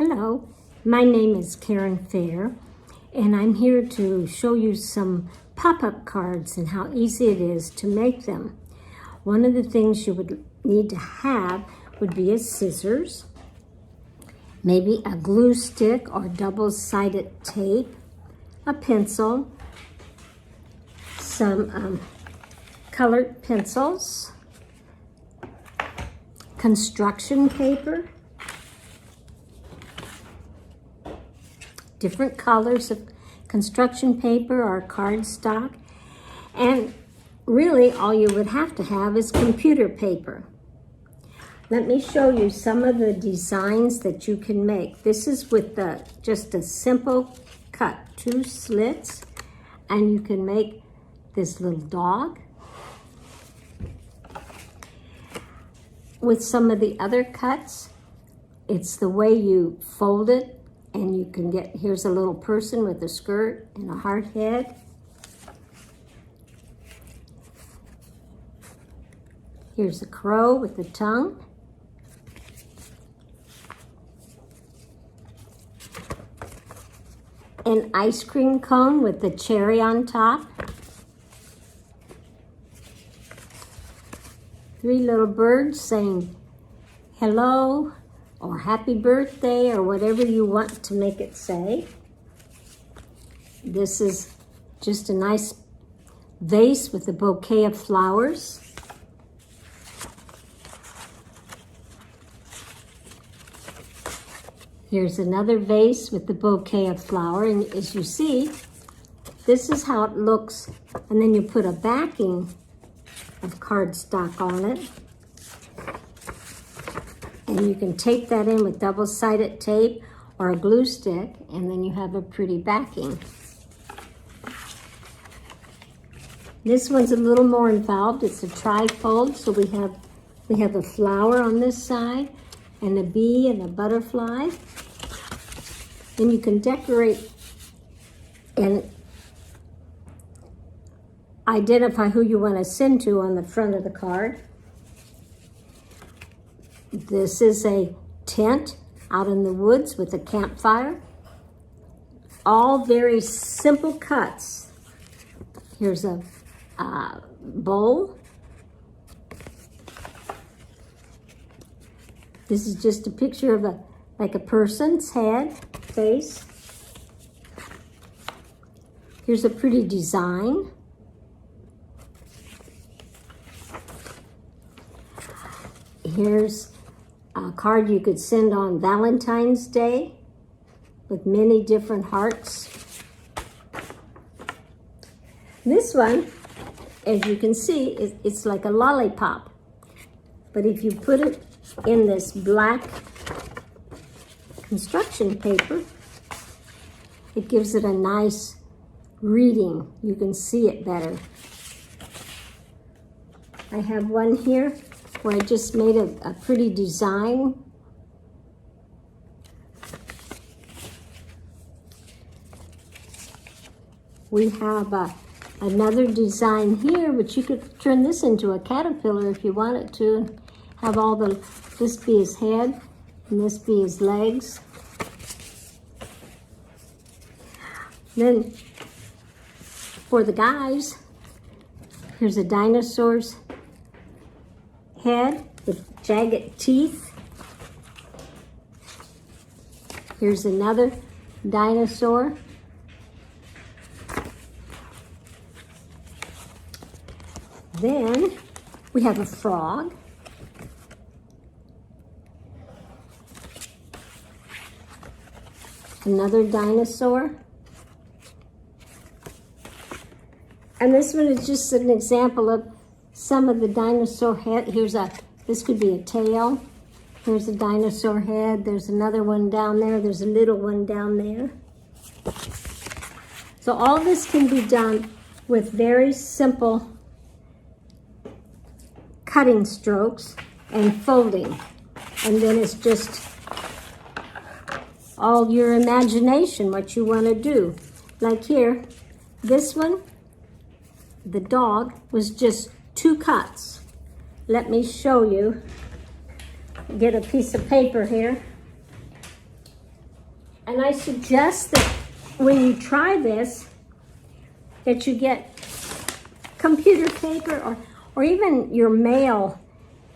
Hello, my name is Fehr, and I'm here to show you some pop-up cards and how easy it is to make them. One of the things you would need to have would be a scissors, maybe a glue stick or double-sided tape, a pencil, some colored pencils, construction paper, different colors of construction paper or cardstock, and really all you would have to have is computer paper. Let me show you some of the designs that you can make. This is with just a simple cut, 2 slits, and you can make this little dog. With some of the other cuts, it's the way you fold it, and you can get, here's a little person with a skirt and a heart head. Here's a crow with a tongue. An ice cream cone with the cherry on top. 3 little birds saying hello or happy birthday or whatever you want to make it say. This is just a nice vase with a bouquet of flowers. Here's another vase with the bouquet of flowers, and as you see, this is how it looks, and then you put a backing of cardstock on it. And you can tape that in with double-sided tape or a glue stick, and then you have a pretty backing. This one's a little more involved. It's a trifold, so we have a flower on this side and a bee and a butterfly. Then you can decorate and identify who you want to send to on the front of the card. This is a tent out in the woods with a campfire. All very simple cuts. Here's a bowl. This is just a picture of like a person's head, face. Here's a pretty design. Here's a card you could send on Valentine's Day with many different hearts. This one, as you can see, it's like a lollipop. But if you put it in this black construction paper, it gives it a nice reading. You can see it better. I have one here where I just made a pretty design. We have another design here, but you could turn this into a caterpillar if you wanted to. Have this be his head and this be his legs. Then for the guys, here's a dinosaur's head with jagged teeth. Here's another dinosaur. Then we have a frog. Another dinosaur. And this one is just an example of some of the dinosaur head. This could be a tail. Here's a dinosaur head. There's another one down there. There's a little one down there. So all this can be done with very simple cutting strokes and folding. And then it's just all your imagination, what you want to do. Like here, this one, the dog, was just 2 cuts. Let me show you. Get a piece of paper here. And I suggest that when you try this, that you get computer paper or even your mail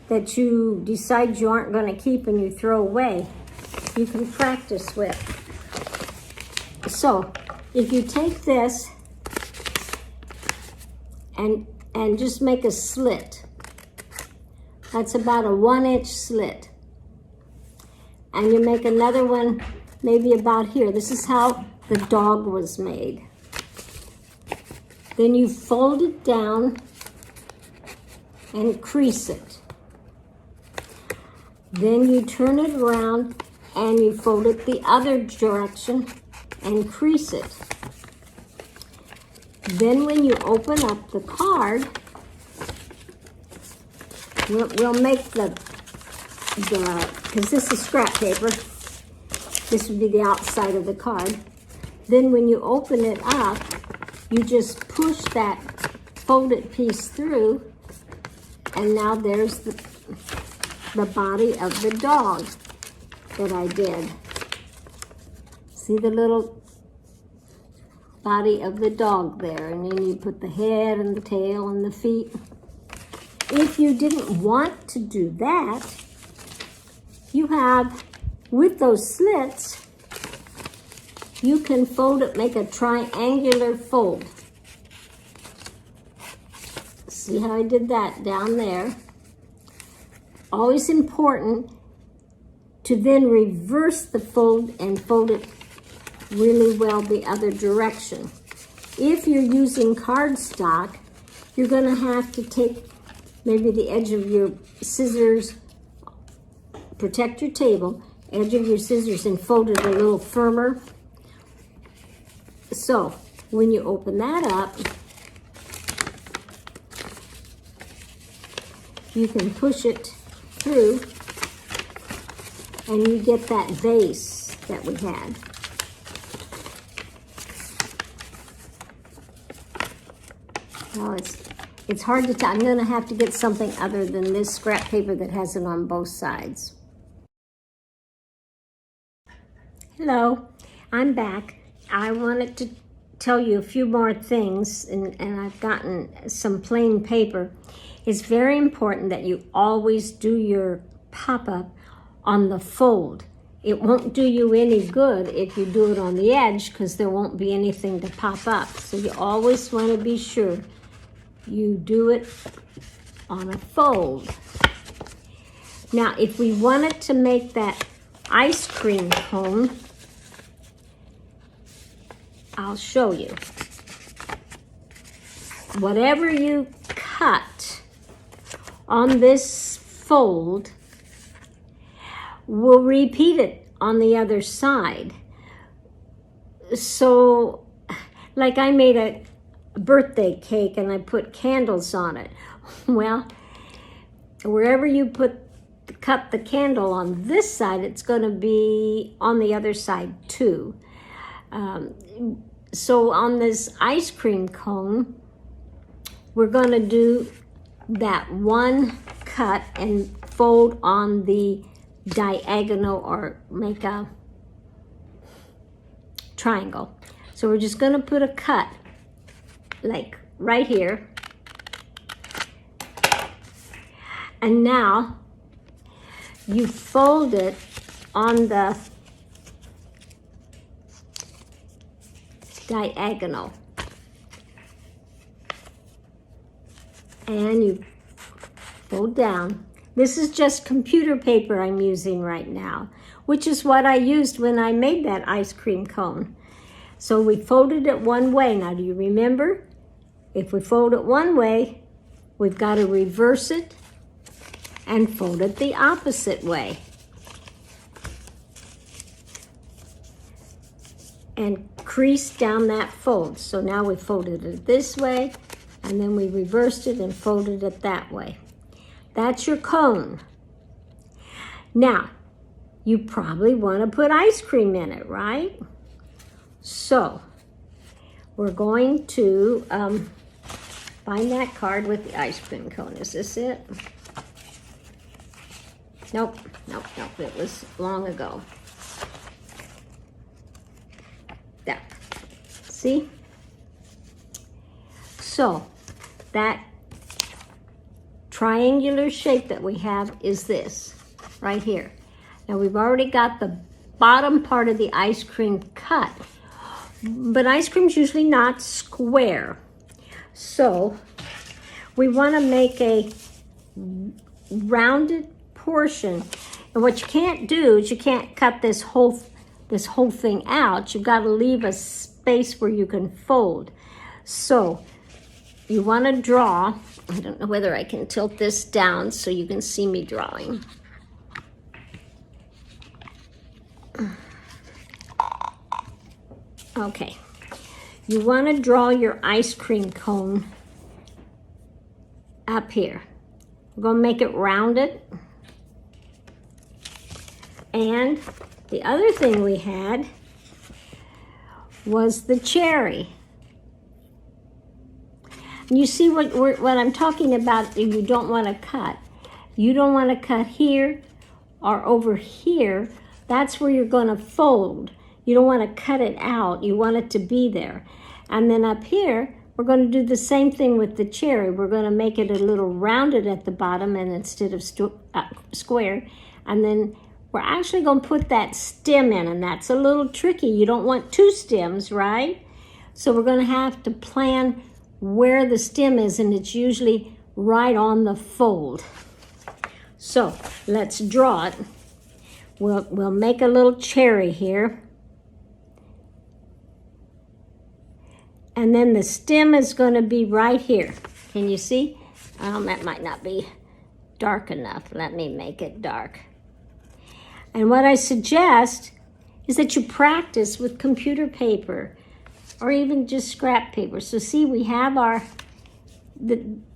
that you decide you aren't going to keep and you throw away, you can practice with. So if you take this and just make a slit, that's about a 1-inch slit. And you make another one maybe about here. This is how the dog was made. Then you fold it down and crease it. Then you turn it around and you fold it the other direction and crease it. Then when you open up the card, we'll make because this is scrap paper, this would be the outside of the card. Then when you open it up, you just push that folded piece through, and now there's the body of the dog that I did. See the little body of the dog there, and then you put the head and the tail and the feet. If you didn't want to do that, you have, with those slits, you can fold it, make a triangular fold. See how I did that down there? Always important to then reverse the fold and fold it really well the other direction. If you're using cardstock, you're going to have to take maybe the edge of your scissors, protect your table, edge of your scissors, and fold it a little firmer. So when you open that up, you can push it through and you get that vase that we had. Well, it's hard to tell. I'm going to have to get something other than this scrap paper that has it on both sides. Hello, I'm back. I wanted to tell you a few more things, and I've gotten some plain paper. It's very important that you always do your pop-up on the fold. It won't do you any good if you do it on the edge, because there won't be anything to pop up. So you always want to be sure you do it on a fold. Now, if we wanted to make that ice cream cone, I'll show you. Whatever you cut on this fold, we'll repeat it on the other side. So, like I made a birthday cake and I put candles on it. Well, wherever you cut the candle on this side, it's going to be on the other side too. So on this ice cream cone, we're going to do that one cut and fold on the diagonal, or make a triangle. So we're just going to put a cut like right here. And now you fold it on the diagonal. And you fold down. This is just computer paper I'm using right now, which is what I used when I made that ice cream cone. So we folded it one way. Now, do you remember? If we fold it one way, we've got to reverse it and fold it the opposite way. And crease down that fold. So now we folded it this way, and then we reversed it and folded it that way. That's your cone. Now, you probably want to put ice cream in it, right? So, we're going to find that card with the ice cream cone. Is this it? Nope, it was long ago. There. See? So that triangular shape that we have is this right here. Now we've already got the bottom part of the ice cream cut, but ice cream's usually not square. So we want to make a rounded portion. And what you can't do is you can't cut this whole thing out. You've got to leave a space where you can fold. So you want to draw, I don't know whether I can tilt this down so you can see me drawing. Okay, you want to draw your ice cream cone up here. We're going to make it rounded. And the other thing we had was the cherry. And you see what I'm talking about, you don't want to cut. You don't want to cut here or over here. That's where you're going to fold. You don't want to cut it out. You want it to be there. And then up here, we're going to do the same thing with the cherry. We're going to make it a little rounded at the bottom and instead of square. And then we're actually going to put that stem in, and that's a little tricky. You don't want two stems, right? So we're going to have to plan where the stem is, and it's usually right on the fold. So let's draw it. We'll make a little cherry here. And then the stem is going to be right here. Can you see? That might not be dark enough. Let me make it dark. And what I suggest is that you practice with computer paper or even just scrap paper. So see, we have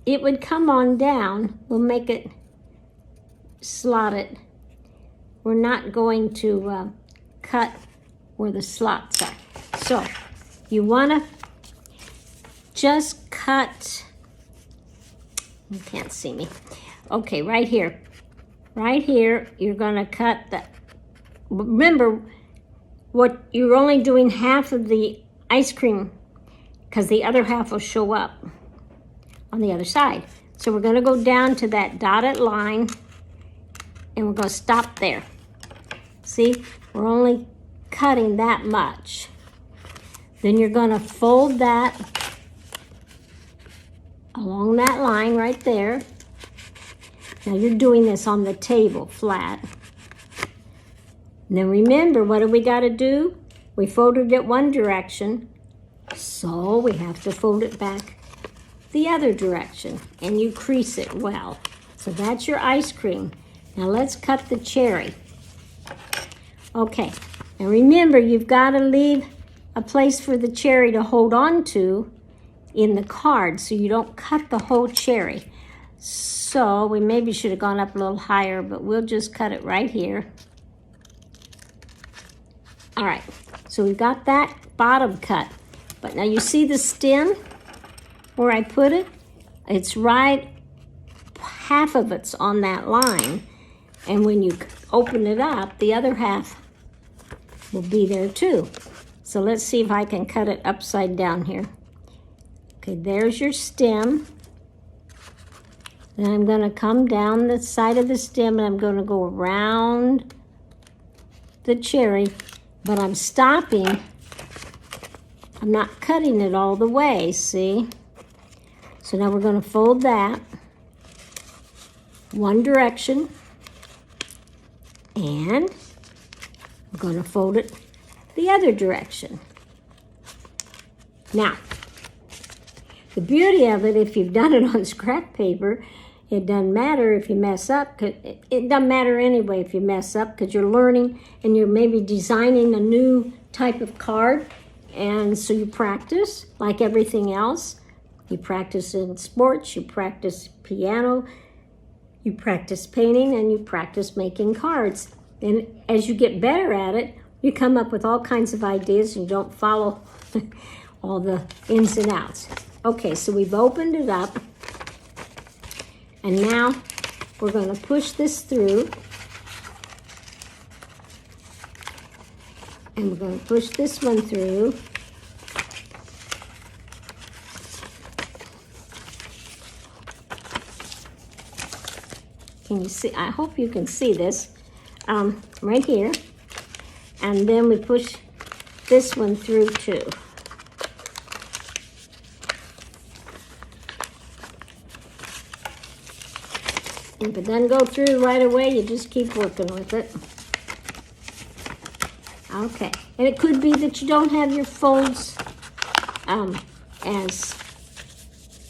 it would come on down. We'll make it slotted. We're not going to cut where the slots are. So you want to just cut, you can't see me. Okay, right here. Right here, you're gonna cut that. Remember, what you're only doing half of the ice cream because the other half will show up on the other side. So we're gonna go down to that dotted line and we're gonna stop there. See, we're only cutting that much. Then you're gonna fold that along that line right there. Now you're doing this on the table, flat. And then remember, what do we got to do? We folded it one direction, so we have to fold it back the other direction, and you crease it well. So that's your ice cream. Now let's cut the cherry. Okay, and remember, you've got to leave a place for the cherry to hold on to in the card so you don't cut the whole cherry. So we maybe should have gone up a little higher, but we'll just cut it right here. All right, so we've got that bottom cut. But now you see the stem where I put it? It's right, half of it's on that line. And when you open it up, the other half will be there too. So let's see if I can cut it upside down here. Okay, there's your stem. Then I'm going to come down the side of the stem and I'm going to go around the cherry, but I'm stopping. I'm not cutting it all the way, see? So now we're going to fold that one direction and we're going to fold it the other direction. Now, the beauty of it, if you've done it on scrap paper, it doesn't matter if you mess up. It doesn't matter anyway if you mess up because you're learning and you're maybe designing a new type of card. And so you practice like everything else. You practice in sports, you practice piano, you practice painting, and you practice making cards. And as you get better at it, you come up with all kinds of ideas and you don't follow all the ins and outs. Okay, so we've opened it up. And now we're going to push this through. And we're going to push this one through. Can you see? I hope you can see this right here. And then we push this one through too. If it doesn't go through right away, you just keep working with it. Okay, and it could be that you don't have your folds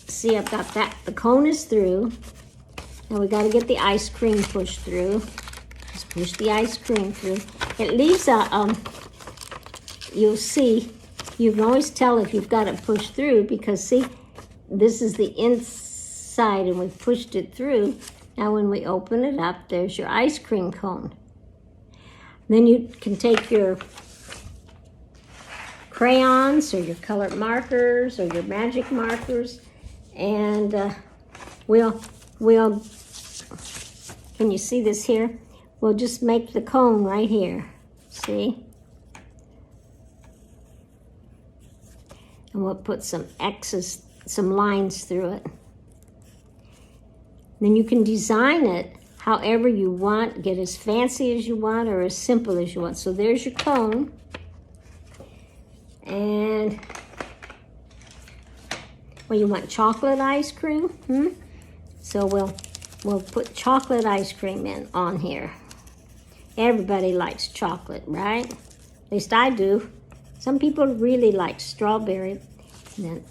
see, I've got that. The cone is through. Now we got to get the ice cream pushed through. Just push the ice cream through. It leaves a, you'll see, you can always tell if you've got it pushed through because see, this is the inside and we've pushed it through. Now when we open it up, there's your ice cream cone. Then you can take your crayons or your colored markers or your magic markers and we'll, can you see this here? We'll just make the cone right here, see? And we'll put some X's, some lines through it. Then you can design it however you want, get as fancy as you want or as simple as you want. So there's your cone. And, well, you want chocolate ice cream? So we'll put chocolate ice cream in on here. Everybody likes chocolate, right? At least I do. Some people really like strawberry. And then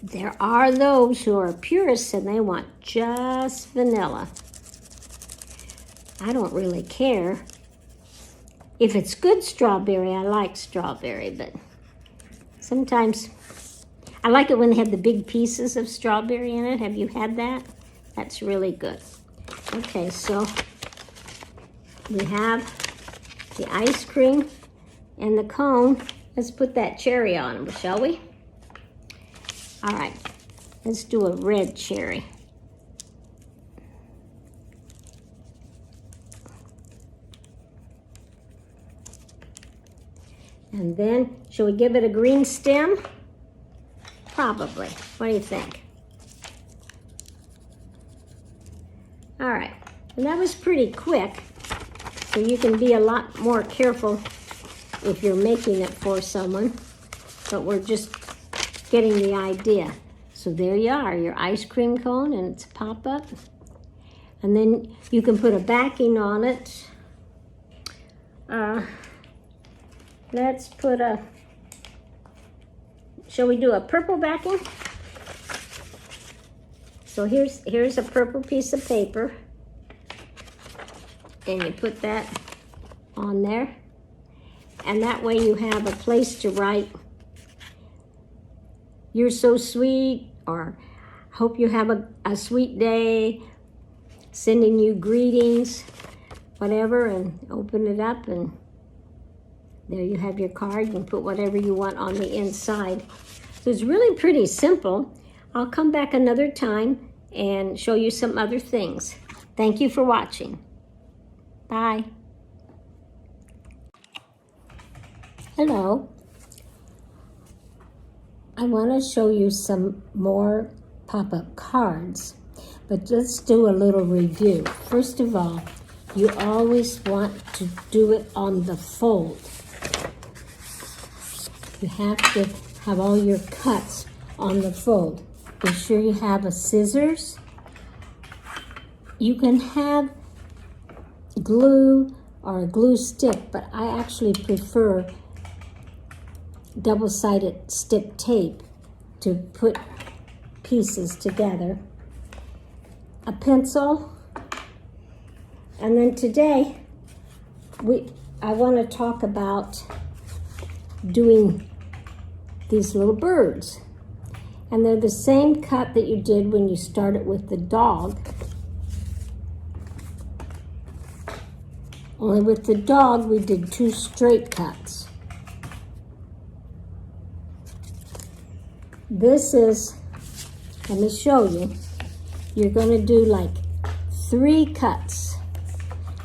there are those who are purists and they want just vanilla. I don't really care. If it's good strawberry, I like strawberry, but sometimes I like it when they have the big pieces of strawberry in it. Have you had that? That's really good. Okay, so we have the ice cream and the cone. Let's put that cherry on, shall we? All right, let's do a red cherry. And then, shall we give it a green stem? Probably. What do you think? All right, and that was pretty quick, so you can be a lot more careful if you're making it for someone, but we're just getting the idea. So there you are, your ice cream cone, and it's pop-up. And then you can put a backing on it. Let's put a, shall we do a purple backing? So here's a purple piece of paper. And you put that on there. And that way you have a place to write, "You're so sweet," or "Hope you have a sweet day," sending you greetings, whatever, and open it up and there you have your card. You can put whatever you want on the inside. So it's really pretty simple. I'll come back another time and show you some other things. Thank you for watching. Bye. Hello. I want to show you some more pop-up cards, but let's do a little review. First of all, you always want to do it on the fold. You have to have all your cuts on the fold. Be sure you have a scissors. You can have glue or a glue stick, but I actually prefer double-sided stick tape to put pieces together. A pencil. And then today, I want to talk about doing these little birds. And they're the same cut that you did when you started with the dog. Only with the dog, we did 2 straight cuts. This is, let me show you. You're going to do like 3 cuts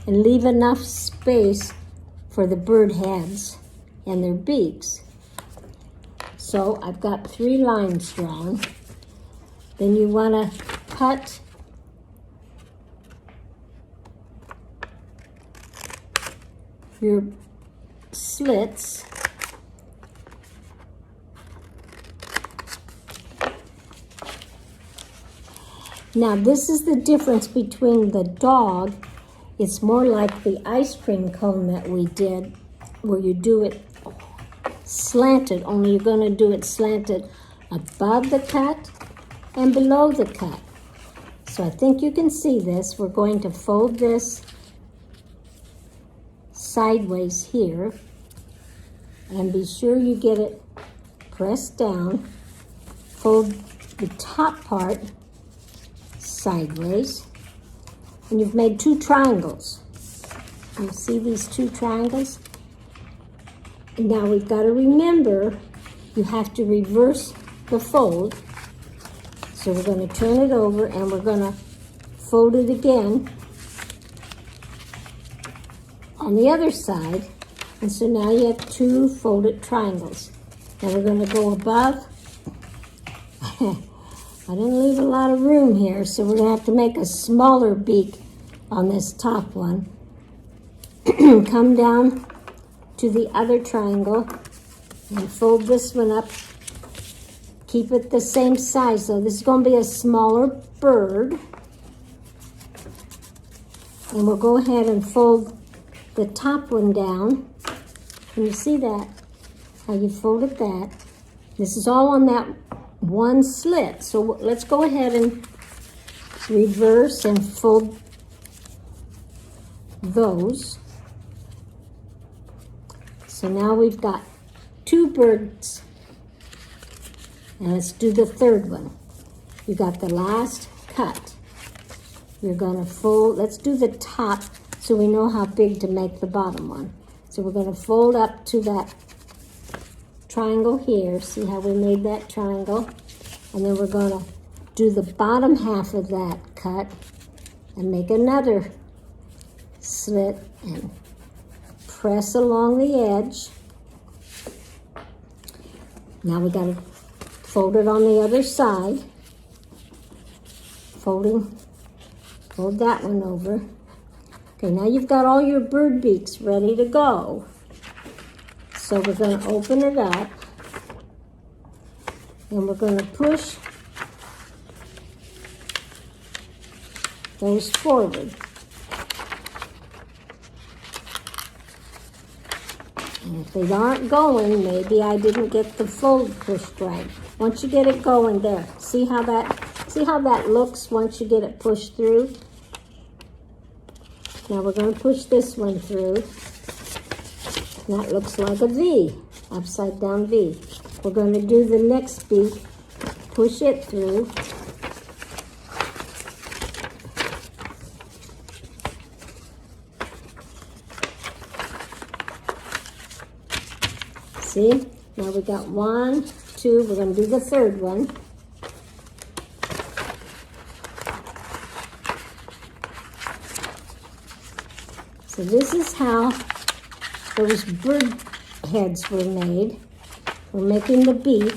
and leave enough space for the bird heads and their beaks. So I've got 3 lines drawn. Then you want to cut your slits. Now this is the difference between the dog. It's more like the ice cream cone that we did, where you do it slanted, only you're going to do it slanted above the cut and below the cut. So I think you can see this. We're going to fold this sideways here, and be sure you get it pressed down. Fold the top part sideways, and you've made 2 triangles. You see these 2 triangles? And now we've got to remember you have to reverse the fold. So we're going to turn it over and we're going to fold it again on the other side. And so now you have 2 folded triangles. Now we're going to go above. I didn't leave a lot of room here, so we're going to have to make a smaller beak on this top one. Come down to the other triangle and fold this one up. Keep it the same size, though. This is going to be a smaller bird. And we'll go ahead and fold the top one down. Can you see that? How you folded that? This is all on that one slit. So let's go ahead and reverse and fold those. So now we've got 2 birds. And let's do the third one. You got the last cut. You're gonna fold, let's do the top so we know how big to make the bottom one. So we're gonna fold up to that triangle here. See how we made that triangle? And then we're gonna do the bottom half of that cut and make another slit and press along the edge. Now we gotta fold it on the other side. Fold that one over. Okay, now you've got all your bird beaks ready to go. So we're going to open it up and we're going to push those forward. And if they aren't going, maybe I didn't get the fold pushed right. Once you get it going there, see how that looks once you get it pushed through? Now we're going to push this one through. That looks like a V, upside down V. We're going to do the next beak, push it through. See? Now we got 1, 2, we're going to do the third one. So this is how those bird heads were made. We're making the beak.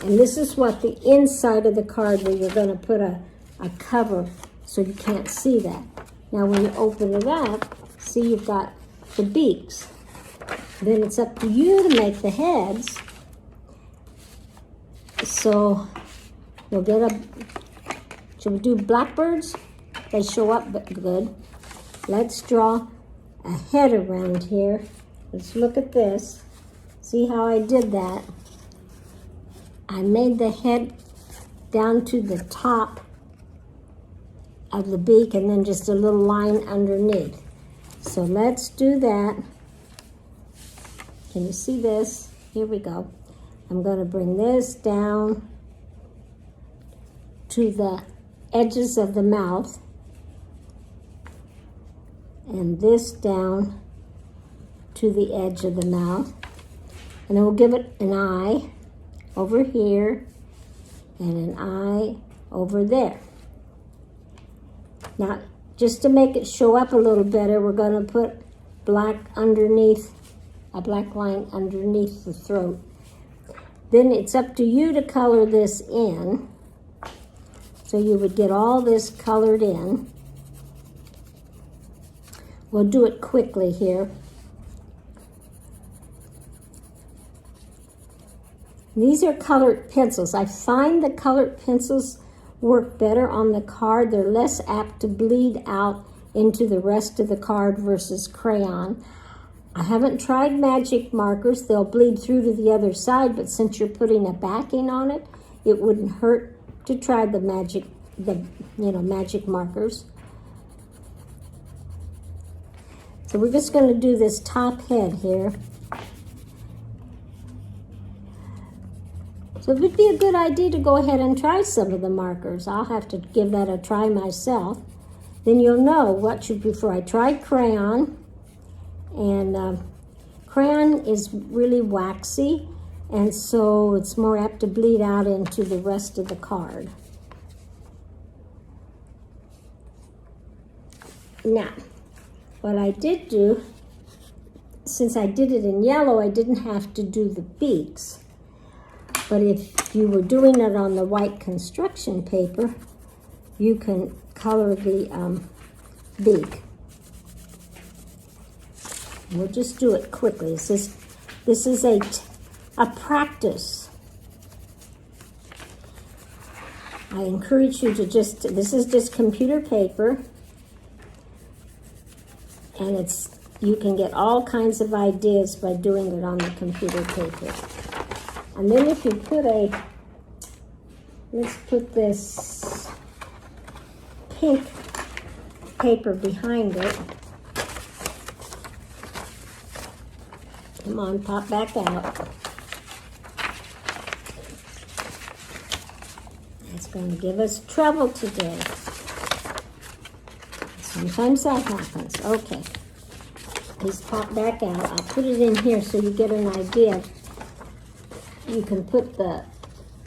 And this is what the inside of the card where you're going to put a cover so you can't see that. Now when you open it up, see you've got the beaks. Then it's up to you to make the heads. So we'll get should we do blackbirds? They show up good. Let's draw a head around here. Let's look at this. See how I did that? I made the head down to the top of the beak and then just a little line underneath. So let's do that. Can you see this? Here we go. I'm going to bring this down to the edges of the mouth. And this down to the edge of the mouth. And then we'll give it an eye over here and an eye over there. Now, just to make it show up a little better, we're going to put black underneath a black line underneath the throat. Then it's up to you to color this in. So you would get all this colored in. We'll do it quickly here. These are colored pencils. I find the colored pencils work better on the card. They're less apt to bleed out into the rest of the card versus crayon. I haven't tried magic markers. They'll bleed through to the other side, but since you're putting a backing on it, it wouldn't hurt to try the magic markers. So we're just going to do this top head here. So it would be a good idea to go ahead and try some of the markers. I'll have to give that a try myself. Then you'll know what you prefer. I tried crayon, and crayon is really waxy, and so it's more apt to bleed out into the rest of the card. Now, what I did do, since I did it in yellow, I didn't have to do the beaks. But if you were doing it on the white construction paper, you can color the beak. We'll just do it quickly. This is a practice. I encourage you to this is just computer paper, and you can get all kinds of ideas by doing it on the computer paper. And then if you put let's put this pink paper behind it. Come on, pop back out. It's going to give us trouble today. Sometimes that happens. Okay. Please pop back out. I'll put it in here so you get an idea. You can put the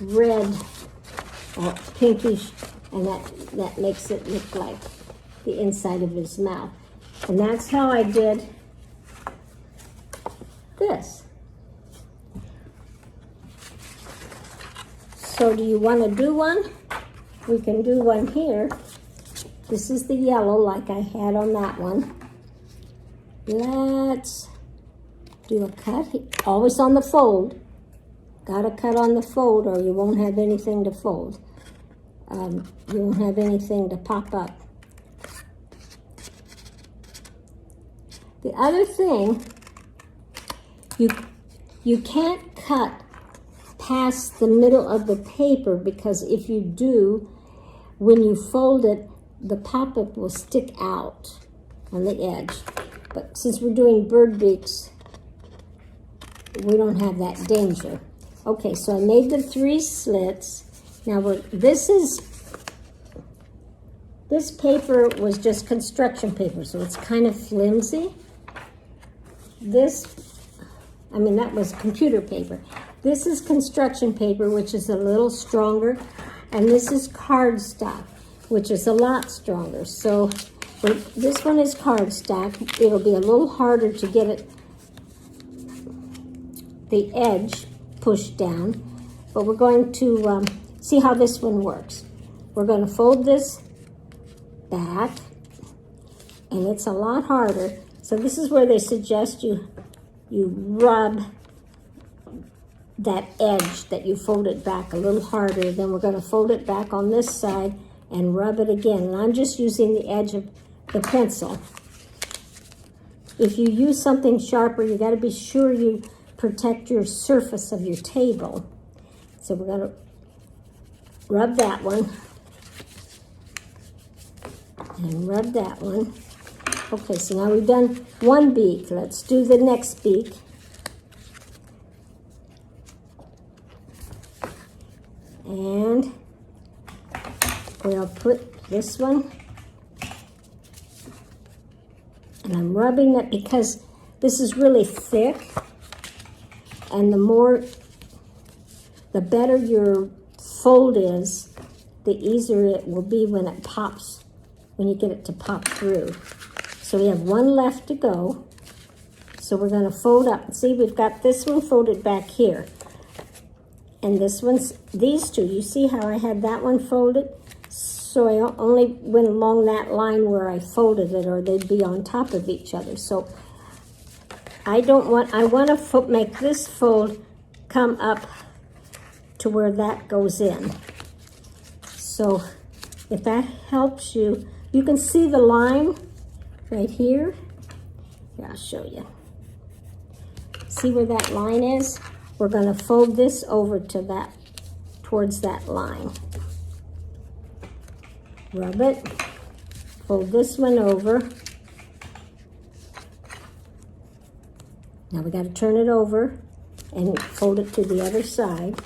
red or pinkish, and that makes it look like the inside of his mouth. And that's how I did this. So do you want to do one? We can do one here. This is the yellow like I had on that one. Let's do a cut. Always on the fold. Gotta cut on the fold or you won't have anything to fold. You won't have anything to pop up. The other thing, you can't cut past the middle of the paper, because if you do, when you fold it, the pop-up will stick out on the edge. But since we're doing bird beaks, we don't have that danger. Okay, so I made the 3 slits. Now this paper was just construction paper, so it's kind of flimsy. That was computer paper. This is construction paper, which is a little stronger, and this is cardstock, which is a lot stronger. So this one is cardstock. It'll be a little harder to get the edge pushed down, but we're going to see how this one works. We're going to fold this back, and it's a lot harder. So this is where they suggest you rub that edge that you folded back a little harder. Then we're going to fold it back on this side and rub it again. And I'm just using the edge of the pencil. If you use something sharper, you got to be sure you protect your surface of your table. So we're going to rub that one and rub that one. Okay, so now we've done one beak. Let's do the next beak. And we'll put this one. And I'm rubbing it because this is really thick. And the better your fold is, the easier it will be when it pops, when you get it to pop through. So we have one left to go. So we're going to fold up. See, we've got this one folded back here. And this one's, these two, you see how I had that one folded? So I only went along that line where I folded it, or they'd be on top of each other. So I want to make this fold come up to where that goes in. So if that helps you, you can see the line right here. Here, I'll show you. See where that line is? We're going to fold this over to that, towards that line. Rub it, fold this one over. Now we got to turn it over and fold it to the other side.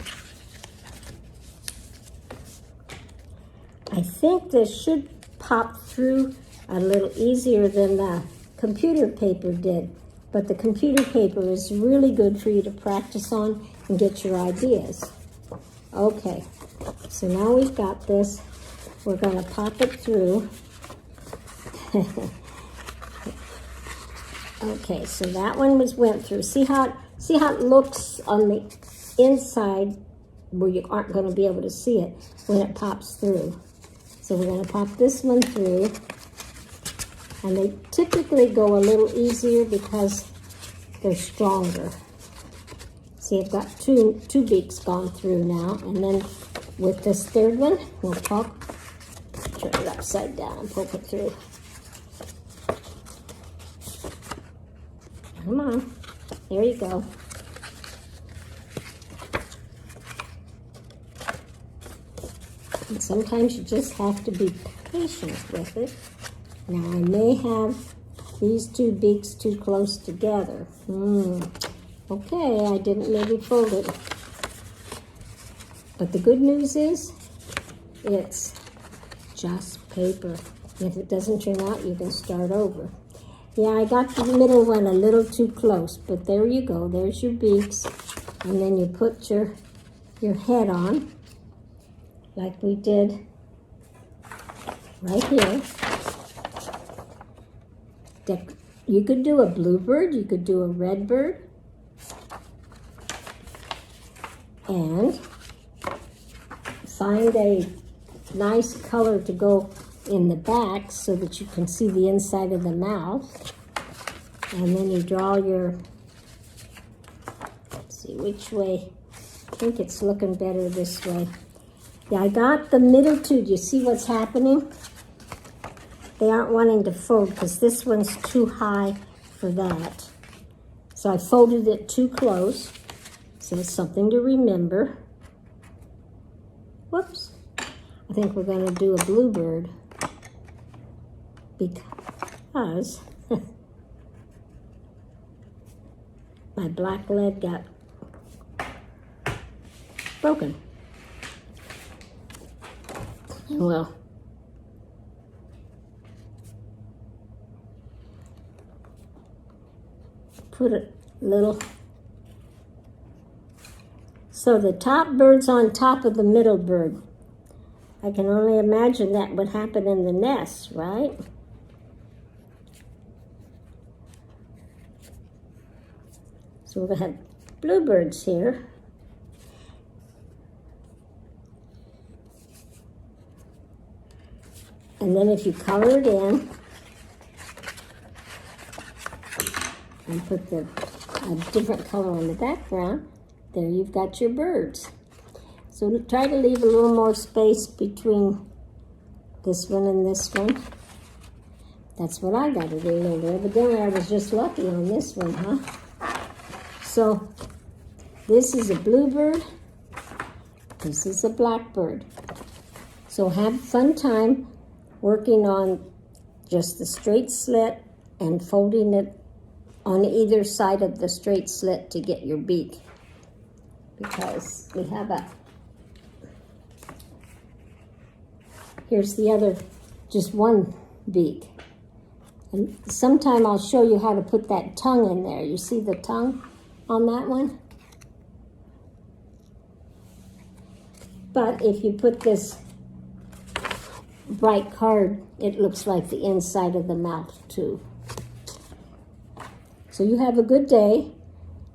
I think this should pop through a little easier than the computer paper did, but the computer paper is really good for you to practice on and get your ideas. Okay, so now we've got this. We're going to pop it through. Okay, so that one went through. See how it looks on the inside where you aren't going to be able to see it when it pops through. So we're going to pop this one through. And they typically go a little easier because they're stronger. See, I've got two beaks gone through now. And then with this third one, we'll turn it upside down and poke it through. Come on. There you go. And sometimes you just have to be patient with it. Now I may have these two beaks too close together. Okay, I didn't maybe fold it. But the good news is, it's just paper. If it doesn't turn out, you can start over. Yeah, I got the middle one a little too close, but there you go. There's your beaks. And then you put your head on, like we did right here. You could do a bluebird, you could do a redbird. And find a nice color to go in the back so that you can see the inside of the mouth. And then you draw your, let's see which way. I think it's looking better this way. Yeah, I got the middle two. Do you see what's happening? They aren't wanting to fold because this one's too high for that. So I folded it too close. So it's something to remember. Whoops. I think we're going to do a bluebird because my black lead got broken. Well, put a little. So the top bird's on top of the middle bird. I can only imagine that would happen in the nest, right? So we're going to have bluebirds here. And then if you color it in and put a different color on the background, there you've got your birds. So try to leave a little more space between this one and this one. That's what I got to do there. But then I was just lucky on this one, huh? So this is a bluebird. This is a blackbird. So have fun time working on just the straight slit and folding it on either side of the straight slit to get your beak. Because we have here's the other, just one beak. And sometime I'll show you how to put that tongue in there. You see the tongue on that one? But if you put this bright card, it looks like the inside of the mouth too. So you have a good day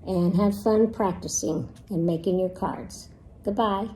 and have fun practicing and making your cards. Goodbye.